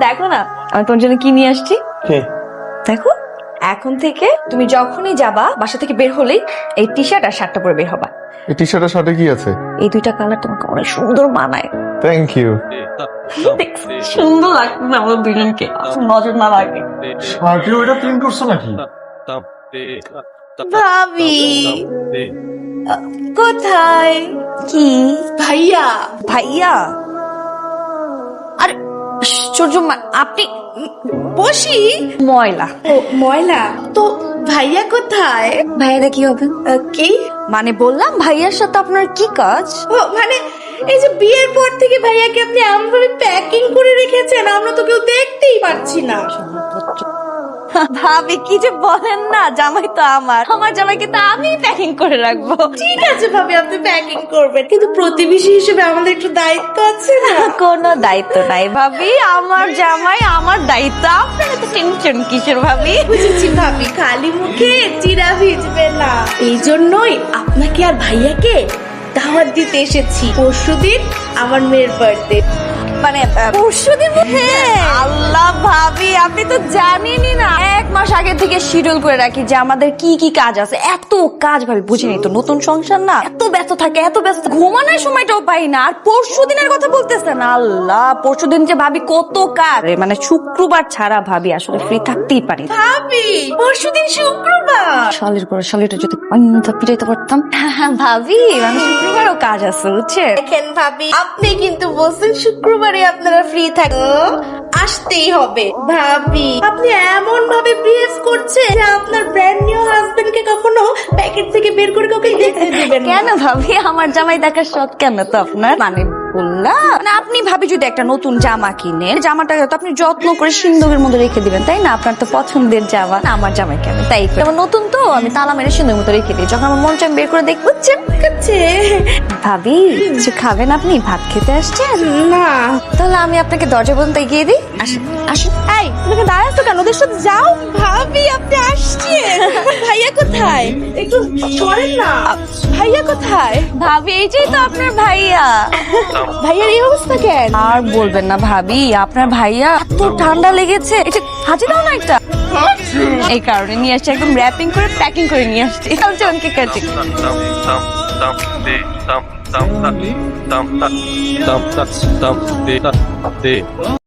দেখো না আমি তোমার জন্য কি নিয়ে আসছি। দেখো এখন থেকে তুমি যখনই যাবা বাসা থেকে বের হলেই এই টি শার্ট আর শার্টটা পরে বের হবা। এই টি শার্টের সাথে কি আছে? এই দুইটা কালার তোমাকে অনেক সুন্দর মানায়। Thank you. সুন্দর লাগছে না আমাদের দুজনকে? নজর না লাগে। শার্টে ওইটা প্রিন্ট করছো নাকি? ভাবি কোথায়? কি ভাইয়া ভাইয়া? আরে আশ্চর্য, আপনি বসি। ময়লা। ও ময়লা তো ভাইয়া কোথায়? ভাইয়াটা কি হবে? কি মানে বললাম ভাইয়ার সাথে আপনার কি কাজ? ও মানে এই যে বিয়ের পর থেকে ভাইয়াকে আপনি এমনভাবে প্যাকিং করে রেখেছেন আমরা তো কেউ দেখতেই পাচ্ছি না। ভাবি কি যে বলেন না, জামাই তো আমার জামাইকে তো আমি প্যাকিং করে রাখবো। ঠিক আছে ভাবি আপনি প্যাকিং করবেন, কিন্তু প্রতিবেশী হিসেবে আমাদের একটু দায়িত্ব আছে না? কোনো দায়িত্ব নাই ভাবি, আমার জামাই আমার দায়িত্ব, আপনার তো টেনশন কিসের ভাবি? বুঝেছি ভাবি, খালি মুখে চিরা ভিজবে না। এই জন্যই আপনাকে আর ভাইয়াকে দাওয়াত দিতে এসেছি। পরশুদিন আমার মেয়ের বার্থডে। মানে পরশুদিন? হ্যাঁ। আল্লাহ ভাবি আপনি তো জানেনই না, 1 মাস আগে থেকে শিডিউল করে রাখি যে আমাদের কি কি কাজ আছে। এত কাজ ভাবি বুঝিনি তো, নতুন সংসার না, এত ব্যস্ত থাকে এত ব্যস্ত, ঘুমানোর সময়টাও পাই না। আর পরশুদিনের কথা বলতেছেন, আল্লাহ পরশুদিন যে ভাবি কত কাজ, মানে শুক্রবার ছাড়া ভাবি আসলে ফ্রি থাকতেই পারি না। ভাবি পরশুদিন শুক্রবার। শালির করে শালিটা যদি পান্তা পিটাইতে পারতাম। ভাবি মানে শুক্রবারও কাজ আছে বুঝছেন। দেখেন ভাবি আপনি কিন্তু বলছেন শুক্রবারে আপনারা ফ্রি থাকো, আসতেই হবে। ভাবি আপনি এমন ভাবে বিহেভ করছে যে আপনার ব্র্যান্ড নিউ হাজবেন্ডকে কখনো প্যাকেট থেকে বের করে কাউকে দেখতে দিবেন না। কেন ভাবি, আমার জামাই দেখার শখ কেন তো আপনার? মানে বললাম না, আপনি ভাবি যদি একটা নতুন জামা কিনেন, জামাটা তো আপনি যত্ন করে সিন্দুকের মধ্যে রেখে দিবেন তাই না? আপনার তো পছন্দের জামা, আমার জামাই কেন তাই আমার নতুন তো আমি তালা মেরে সিন্দুকের মধ্যে রেখে দিই, যখন আমার মন চাই বের করে দেখবো। বুঝছেন? ভাবি কিছু খাবেন? আপনি ভাত খেতে আসছেন না তাহলে আমি আপনাকে দরজা পর্যন্ত এগিয়ে দিই। আসেন আসেন। এই তুমি দাঁড়াচ্ছ কেন? ওদের সাথে যাও। ভাবি আপনি আসছেন, ভাইয়া কোথায়? একটু সরেন না। ভাইয়া কোথায়? ভাবি এই যে তো আপনার ভাইয়া। ভাইয়ার এই অবস্থা কেন? আর বলবেন না ভাবি, আপনার ভাইয়া এত ঠান্ডা লেগেছে, এটা হাজি দাও না একটা। এই কারণে নিয়ে আসছি, একদম র্যাপিং করে প্যাকিং করে নিয়ে আসছি। চলছে কে কাছে Dum